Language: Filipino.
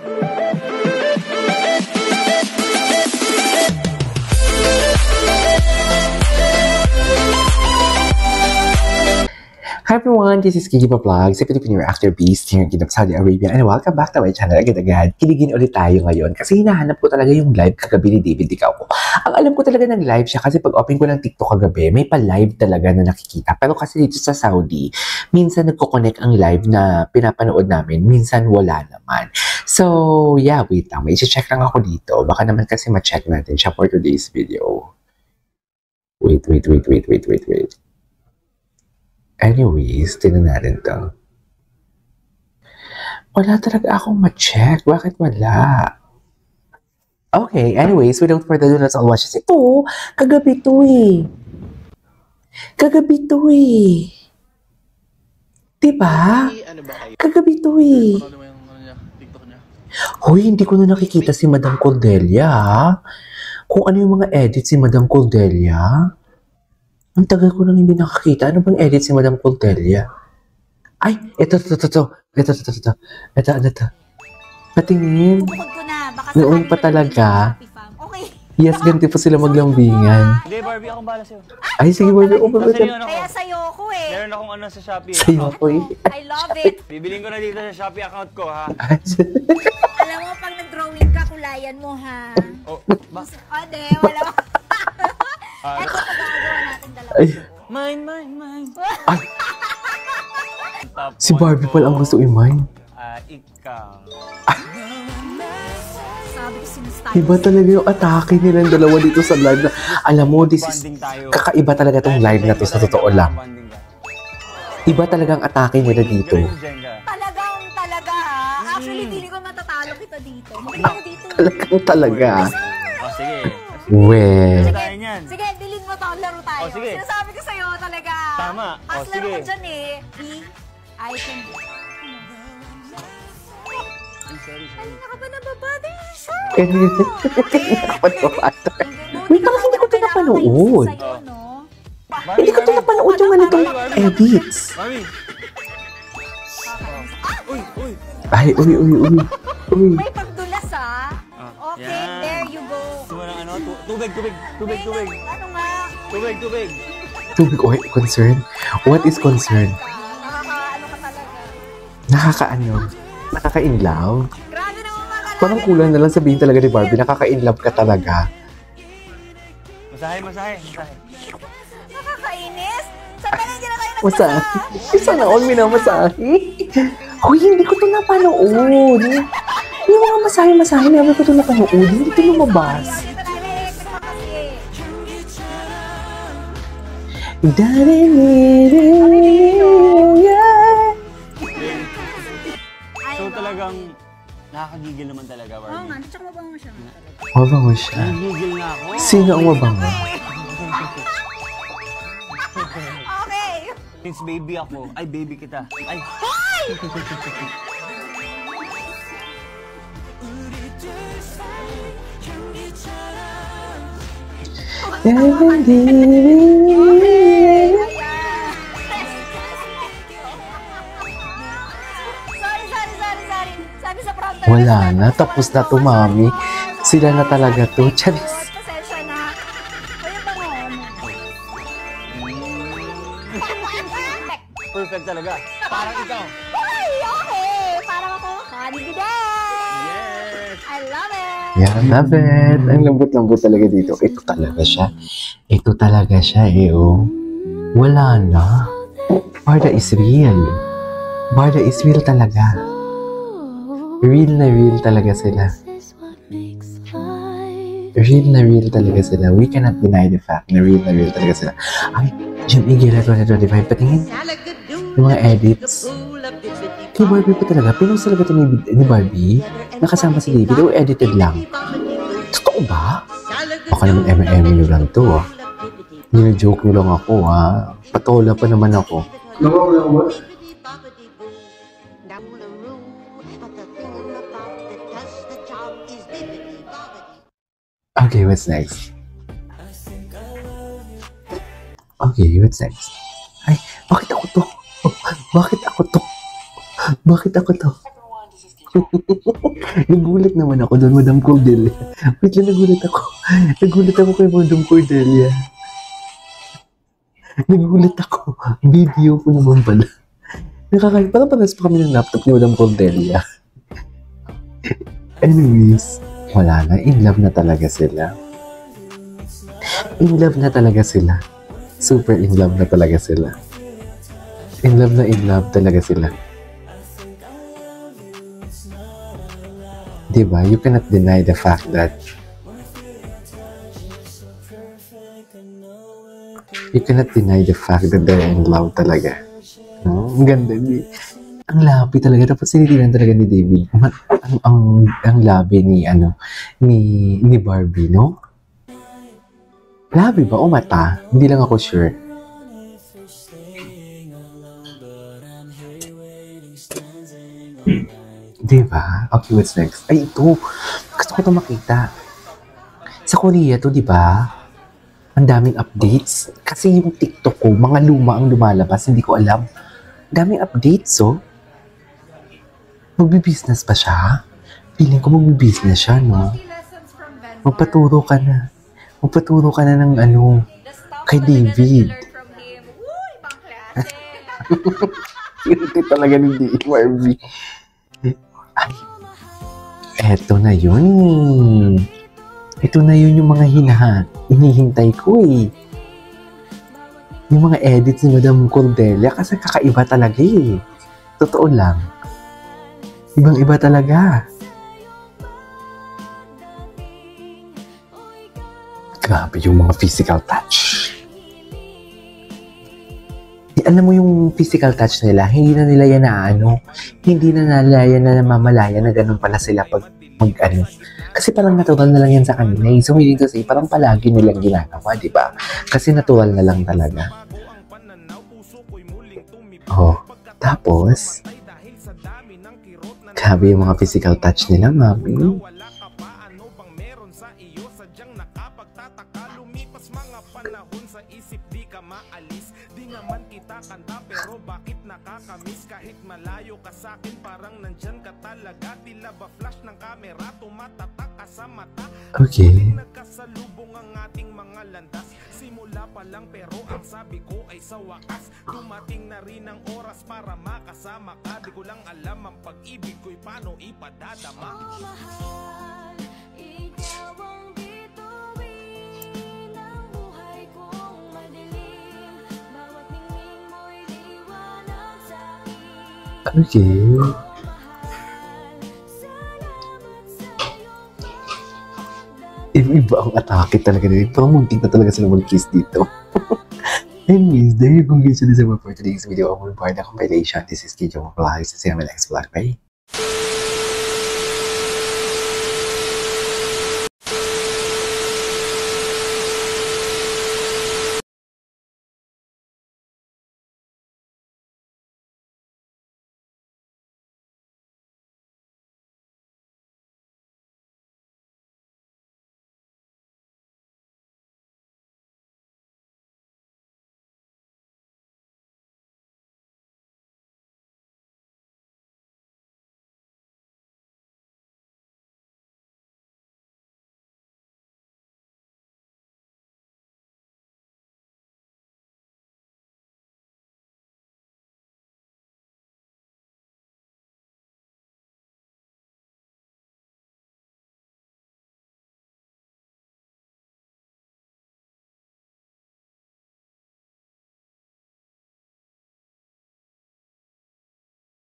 Hi everyone, this is Kiki Vlog, sa Filipino Actor Beast here in Saudi Arabia, and welcome back to my channel agad-agad. Kiligin ulit tayo ngayon kasi hinahanap ko talaga yung live kagabi ni David Dicauco. Ang alam ko talaga ng live siya kasi pag open ko ng TikTok kagabi, may pa-live talaga na nakikita. Pero kasi dito sa Saudi, minsan nagko-connect ang live na pinapanood namin, minsan wala naman. So yeah, wait lang, may check lang ako dito. Baka naman kasi ma-check natin siya for today's video. Wait. Anyways, tingnan natin to. Wala talaga akong ma-check. Bakit wala? Okay, anyways, without further ado, let's all watch this. Ito, kagabi to eh. Diba? Kagabi to eh. Hoy, hindi ko na nakikita si Madam Cordelia, ha? Kung ano yung mga edit si Madam Cordelia. Ang tagal ko nang hindi nakakita. Ano bang edit si Madam Cordelia? Ay, ito. Patingin. Noon pa talaga. Okay. Yes, ganti pa sila maglambingan. Hindi, Barbie, akong bala sa'yo. Ay, sige, Barbie. Kaya sa'yo ko eh. Meron akong ano sa Shopee. Sa'yo ko eh. I love it. Bibiling ko na dito sa Shopee account ko, ha? Alam mo, pag nag-drawing ka, kulayan mo ha. Oh, ba? Ode, wala mo. Eto, pag-agawa natin dalawa. Ay, Mine. ay. Si Barbie pala ang gusto i-mine. Ikaw. Sabi ko sinustyle. Iba talaga yung atake nilang dalawa dito sa live na, alam mo, this is, Bonding tayo. kakaiba talaga tong live na to sa totoo lang. Bonding ka. Iba talagang atake nila dito. Galing yung Jenga. Talaga ha. Actually, hindi ko matatalo kita dito. Hindi ako dito. Talaga. Oh, sige. Well, Tayo niyan. Sige, bilhin mo to. Laro tayo. Oh, sige. Sinasabi ko sa'yo talaga. Tama. Oh, As laro sige. ko dyan eh. I can do. Sorry. Ay, nakaba na babada yung show. Wait, parang hindi ko ito napanood. Hindi ko ito napanood yung ganitong edits. Barbie. Uy. Ay, uy. May pagdulas ah. Okay, yan. there you go. Gusto mo ng ano? Tubig. Ano nga? Tubig. Tubig, oy, concern? What is concern? Nakaka-ano ka talaga. Nakaka-ano? Nakaka-inlove? Grabe naman mga Parang kulang na lang sabihin talaga ni Barbie, nakaka-inlove ka talaga. Masahe. nakakainis. Saan ba hindi na kayo Masahe? nagmasahe? Sana all minamasahe? Hoy, hindi ko ito napanood. Yung mga masahe-masahe, namin ko ito napanood. Hindi ito lumabas. Dito na electric pa kasi. So talagang nakakagigil naman talaga, Oo Barbie. nga, tsaka mabango siya. Mabango siya. Nagigil na ako. Sino ang mabango? Okay. Since baby ako, ay baby kita. Ay, Sorry. Sabi sa pronto. Wala na, tapos na to, mami. Sila na talaga to. Charis. Pasensya na. Kuya bango. perfect talaga. Parang ikaw. Ay, okay. Parang ako. Kanigidad. Yes! I love it. Yeah, love it. Ang lambot-lambot talaga dito. Ito talaga siya eh, oh. Wala na. Barda is real. Barda is real talaga. Real na real talaga sila. Real talaga sila. We cannot deny the fact na real talaga sila. Ay, Jim Igila 2025. Patingin. Yung mga edits. Kay Barbie pa talaga. Pinost talaga ito ni Barbie. Nakasama si David. O edited lang. Totoo ba? Baka naman nyo lang to, ah. Nino-joke nyo lang ako, ha. Patola pa naman ako. Okay, what's next? Ay, bakit ako to? Nagulat naman ako doon, Madam Cordelia. Wait lang, nagulat ako. Nagulat ako kay Madam Cordelia. Nagulat ako. Video ko naman pala. Parang paras pa kami ng laptop ni Madam Cordelia. Anyways, wala na. In love na talaga sila. In love na talaga sila. Super in love na talaga sila. In love talaga sila. Diba? You cannot deny the fact that they're in love talaga. No? Ang ganda. Ang labi talaga. Tapos sinitilan talaga ni David. Ang labi ni Barbie, no? Labi ba o mata? Hindi lang ako sure. Diba? Okay, what's next? Ay, ito. Gusto ko ito makita. Sa Korea to, diba? Ang daming updates. Kasi yung TikTok ko, mga luma ang lumalabas. Hindi ko alam. Daming updates, oh. Magbi-business pa siya? Feeling ko magbi-business siya, no? Magpaturo ka na. Magpaturo ka na ng kay David. Hindi talaga ni Barbie. Ay, eto na yun. Ito na yun yung mga hinihintay ko eh. Yung mga edits ni Madam Cordelia kasi kakaiba talaga eh. Totoo lang. Ibang-iba talaga. Grabe yung mga physical touch. Alam mo yung physical touch nila, hindi na nila yan hindi na nila yan na namamalaya na ganun pala sila pag Kasi parang natural na lang yan sa kanila. So, meaning to say, parang palagi nilang ginagawa, di ba? Kasi natural na lang talaga. Oh, tapos, grabe yung mga physical touch nila, mami. Pero bakit nakakamiss kahit malayo ka sa'kin, parang nandyan ka talaga, tila ba flash ng camera tumatatak ka sa mata. Okay. Nagkasalubong ang ating mga landas, simula pa lang pero ang sabi ko ay sa wakas dumating na rin ang oras para makasama ka. Di ko lang alam ang pag-ibig ko'y paano ipadadama. Oh, mahal, ikaw ang bituin ng buhay kong madilim, bawat ningning mo'y liwanag sa'kin. Okay. Iba ang atake talaga nila. Parang muntik na talaga sila mag-kiss dito. Anyways, there you go guys. So this is for today's video of Barda compilation. This is Kijo Vlogs. See you on my next vlog. Bye!